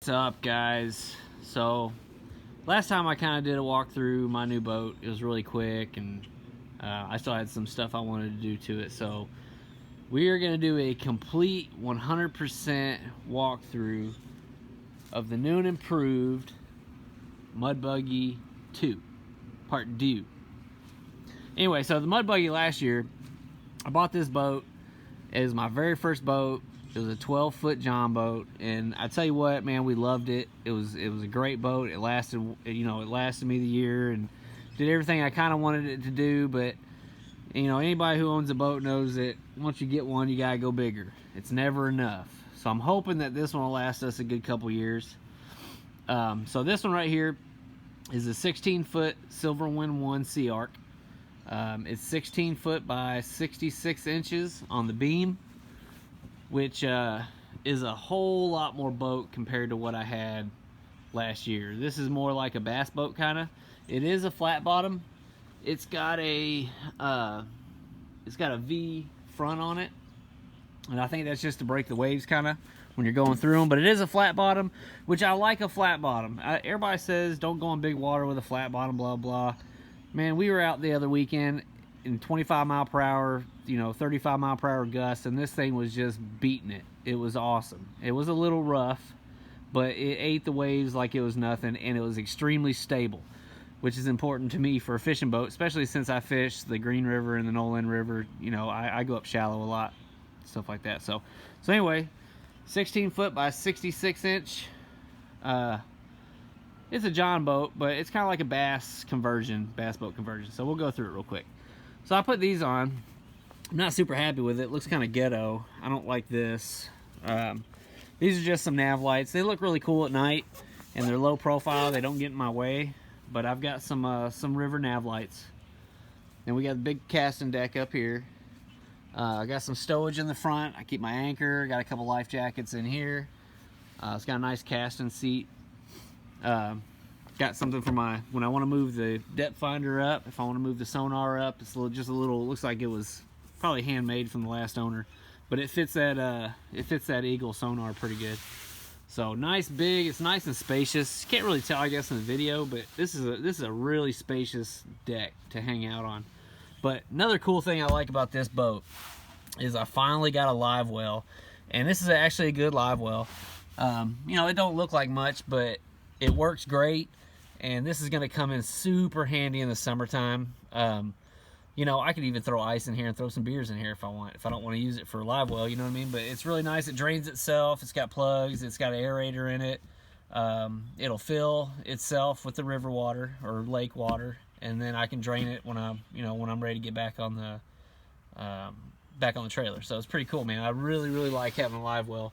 What's up, guys? So last time I kind of did a walk through my new boat. It was really quick, and I still had some stuff I wanted to do to it. So we are going to do a complete 100% walkthrough of the new and improved Mud Buggy 2 Part 2. Anyway, so the Mud Buggy last year, I bought this boat. It was my very first boat. It was a 12-foot John boat, and I tell you what, man, we loved it. It was a great boat. It lasted, it lasted me the year and did everything I kind of wanted it to do. But anybody who owns a boat knows that once you get one, you gotta go bigger. It's never enough. So I'm hoping that this one will last us a good couple years. So this one right here is a 16-foot Silver Wind 1 SeaArk. It's 16 foot by 66 inches on the beam, which is a whole lot more boat compared to what I had last year. This is more like a bass boat kind of. It is a flat bottom. It's got a V front on it, and I think that's just to break the waves kind of when you're going through them. But it is a flat bottom, which I like a flat bottom. Everybody says don't go in big water with a flat bottom, blah blah. Man, we were out the other weekend in 25 mile per hour, 35 mile per hour gusts, and this thing was just beating it. It was awesome. It was a little rough, but it ate the waves like it was nothing, and it was extremely stable, which is important to me for a fishing boat, especially since I fish the Green River and the Nolan River. I go up shallow a lot, stuff like that. So anyway, 16 foot by 66 inch. It's a John boat, but it's kind of like a bass boat conversion. So we'll go through it real quick. So I put these on. I'm not super happy with it. It looks kind of ghetto. I don't like this. These are just some nav lights. They look really cool at night, and they're low profile. They don't get in my way. But I've got some river nav lights. And we got a big casting deck up here. I got some stowage in the front. I keep my anchor. Got a couple life jackets in here. It's got a nice casting seat. Got something for when I want to move the depth finder up. If I want to move the sonar up, it's just a little. Looks like it was probably handmade from the last owner, but it fits that Eagle sonar pretty good. So nice, big. It's nice and spacious. Can't really tell, I guess, in the video, but this is a really spacious deck to hang out on. But another cool thing I like about this boat is I finally got a live well, and this is actually a good live well. It don't look like much, but it works great, and this is going to come in super handy in the summertime. I could even throw ice in here and throw some beers in here if I want, if I don't want to use it for a live well, you know what I mean? But it's really nice. It drains itself. It's got plugs. It's got an aerator in it. It'll fill itself with the river water or lake water, and then I can drain it when I'm ready to get back on the trailer. So it's pretty cool, man. I really like having a live well.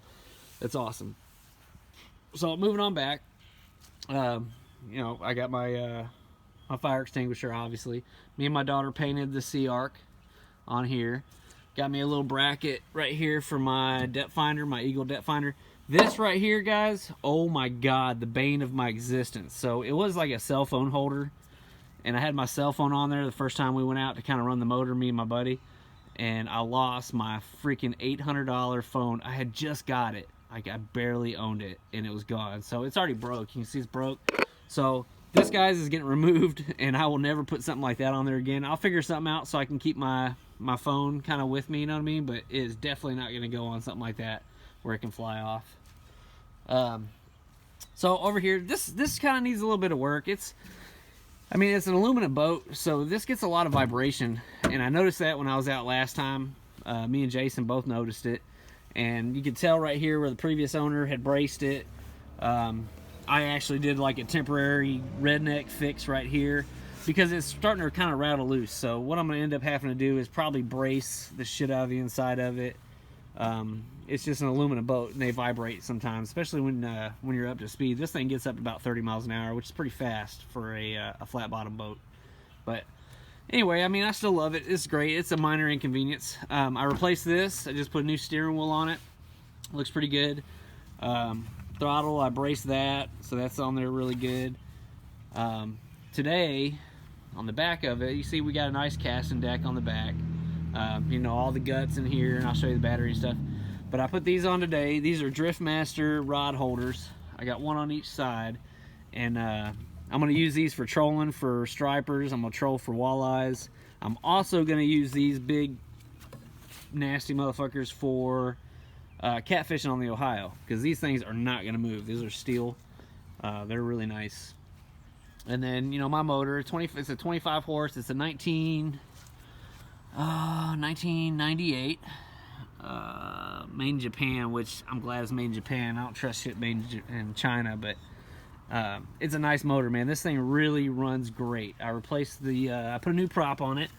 It's awesome. So moving on back. I got my fire extinguisher, obviously. Me and my daughter painted the SeaArk on here. Got me a little bracket right here for my depth finder, my Eagle depth finder. This right here, guys, oh my God, the bane of my existence. So it was like a cell phone holder, and I had my cell phone on there the first time we went out to kind of run the motor, me and my buddy, and I lost my freaking $800 phone. I had just got it. I barely owned it, and it was gone. So it's already broke. You can see it's broke. So this, guys, is getting removed, and I will never put something like that on there again. I'll figure something out so I can keep my phone kind of with me, you know what I mean? But it is definitely not going to go on something like that where it can fly off. So over here, this kind of needs a little bit of work. It's an aluminum boat, so this gets a lot of vibration, and I noticed that when I was out last time. Me and Jason both noticed it. And you can tell right here where the previous owner had braced it. I actually did like a temporary redneck fix right here because it's starting to kind of rattle loose. So what I'm going to end up having to do is probably brace the shit out of the inside of it. It's just an aluminum boat, and they vibrate sometimes, especially when you're up to speed. This thing gets up to about 30 miles an hour, which is pretty fast for a flat bottom boat. But anyway, I still love it. It's great. It's a minor inconvenience. I replaced this. I just put a new steering wheel on it. Looks pretty good. Throttle, I braced that, so that's on there really good. Today, on the back of it, you see we got a nice casting deck on the back. All the guts in here, and I'll show you the battery and stuff. But I put these on today. These are Driftmaster rod holders. I got one on each side, and I'm gonna use these for trolling for stripers. I'm gonna troll for walleyes. I'm also gonna use these big nasty motherfuckers for catfishing on the Ohio, because these things are not gonna move. These are steel. They're really nice. And then, you know, my motor, it's a 25 horse. It's a 1998 made in Japan, which I'm glad it's made in Japan. I don't trust shit made in China, but it's a nice motor, man. This thing really runs great. I replaced the I put a new prop on it.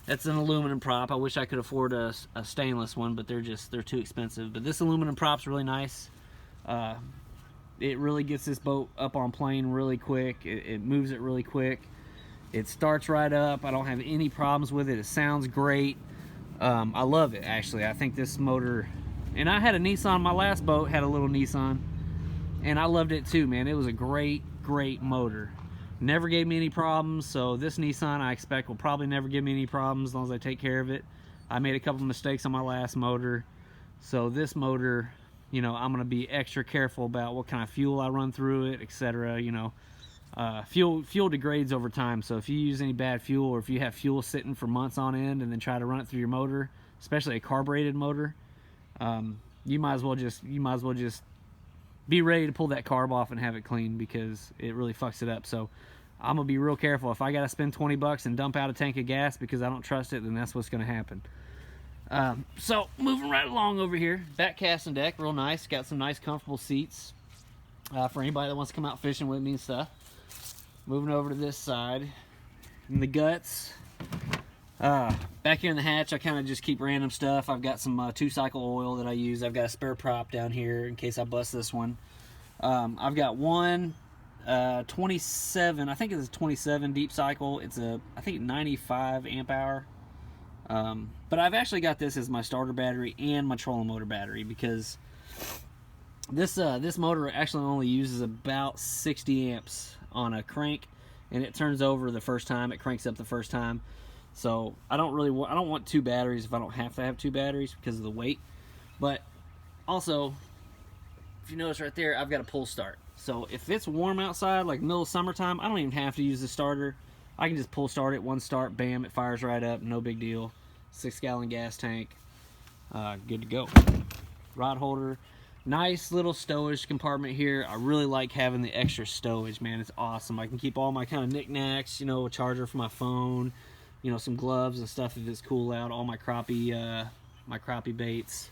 That's an aluminum prop. I wish I could afford a stainless one, but they're too expensive. But this aluminum prop's really nice. It really gets this boat up on plane really quick. It moves it really quick. It starts right up. I don't have any problems with it. It sounds great. I love it, actually. I think this motor, and I had a Nissan, my last boat had a little Nissan, and I loved it too, man. It was a great motor. Never gave me any problems, so this Nissan I expect will probably never give me any problems as long as I take care of it. I made a couple mistakes on my last motor, so this motor, you know, I'm gonna be extra careful about what kind of fuel I run through it, etc. You know, fuel degrades over time, so if you use any bad fuel, or if you have fuel sitting for months on end and then try to run it through your motor, especially a carbureted motor, you might as well just be ready to pull that carb off and have it clean, because it really fucks it up. So I'm gonna be real careful. If I gotta spend 20 bucks and dump out a tank of gas because I don't trust it, then that's what's gonna happen. So moving right along over here, back casting deck, real nice. Got some nice comfortable seats for anybody that wants to come out fishing with me and stuff. Moving over to this side, in the guts, back here in the hatch, I kind of just keep random stuff. I've got some 2-cycle oil that I use. I've got a spare prop down here in case I bust this one. I've got one 27, I think it's a 27 deep cycle. It's a, I think, 95 amp hour. But I've actually got this as my starter battery and my trolling motor battery, because this motor actually only uses about 60 amps on a crank, and it turns over the first time. It cranks up the first time. So I don't want 2 batteries if I don't have to have 2 batteries because of the weight. But also, if you notice right there, I've got a pull start. So if it's warm outside, like middle of summertime, I don't even have to use the starter. I can just pull start it, one start, bam, it fires right up, no big deal. 6-gallon gas tank, good to go. Rod holder, nice little stowage compartment here. I really like having the extra stowage, man. It's awesome. I can keep all my kind of knickknacks, you know, a charger for my phone, you know, some gloves and stuff if it's cool out, all my crappie baits.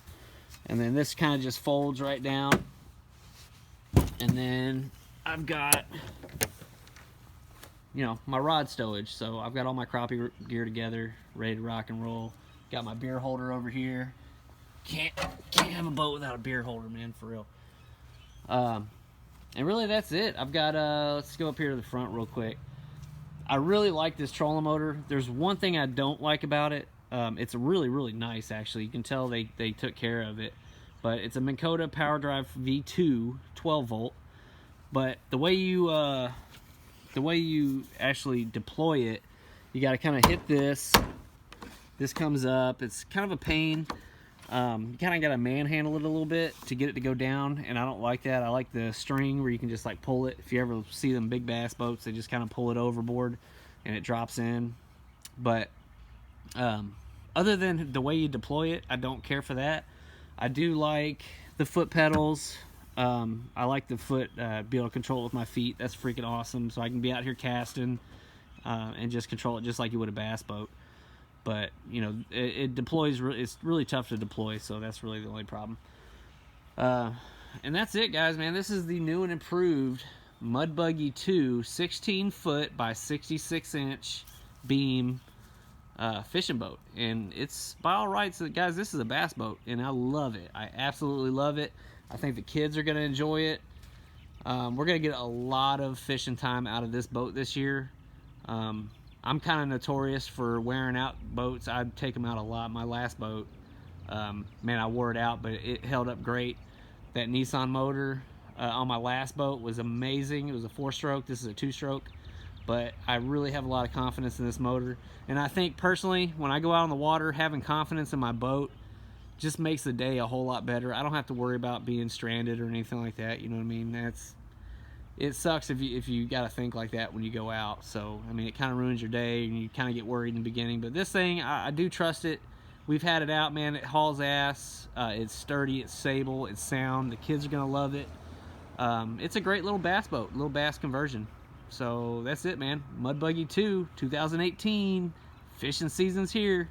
And then this kind of just folds right down. And then I've got, you know, my rod stowage. So I've got all my crappie gear together, ready to rock and roll. Got my beer holder over here. Can't have a boat without a beer holder, man, for real. And really that's it. I've got, let's go up here to the front real quick. I really like this trolling motor. There's one thing I don't like about it. It's really nice, actually. You can tell they took care of it. But it's a Minnkota Power Drive V2 12 volt. But the way you actually deploy it, you got to kind of hit this. This comes up. It's kind of a pain. You kind of got to manhandle it a little bit to get it to go down, and I don't like that. I like the string where you can just like pull it. If you ever see them big bass boats, they just kind of pull it overboard and it drops in. But other than the way you deploy it, I don't care for that. I do like the foot pedals. I like the foot, be able to control it with my feet. That's freaking awesome. So I can be out here casting and just control it just like you would a bass boat. But, you know, it deploys, it's really tough to deploy, so that's really the only problem. And that's it, guys, man. This is the new and improved Mud Buggy 2 16-foot by 66-inch beam fishing boat. And it's, by all rights, guys, this is a bass boat, and I love it. I absolutely love it. I think the kids are going to enjoy it. We're going to get a lot of fishing time out of this boat this year. I'm kind of notorious for wearing out boats. I'd take them out a lot. My last boat, man, I wore it out, but it held up great. That Nissan motor on my last boat was amazing. It was a 4-stroke. This is a 2-stroke. But I really have a lot of confidence in this motor. And I think, personally, when I go out on the water, having confidence in my boat just makes the day a whole lot better. I don't have to worry about being stranded or anything like that. You know what I mean? It sucks if you got to think like that when you go out. So I mean, it kind of ruins your day, and you kind of get worried in the beginning. But this thing, I do trust it. We've had it out, man. It hauls ass. It's sturdy. It's stable. It's sound. The kids are gonna love it. It's a great little bass boat, little bass conversion. So that's it, man. Mud Buggy 2, 2018. Fishing season's here.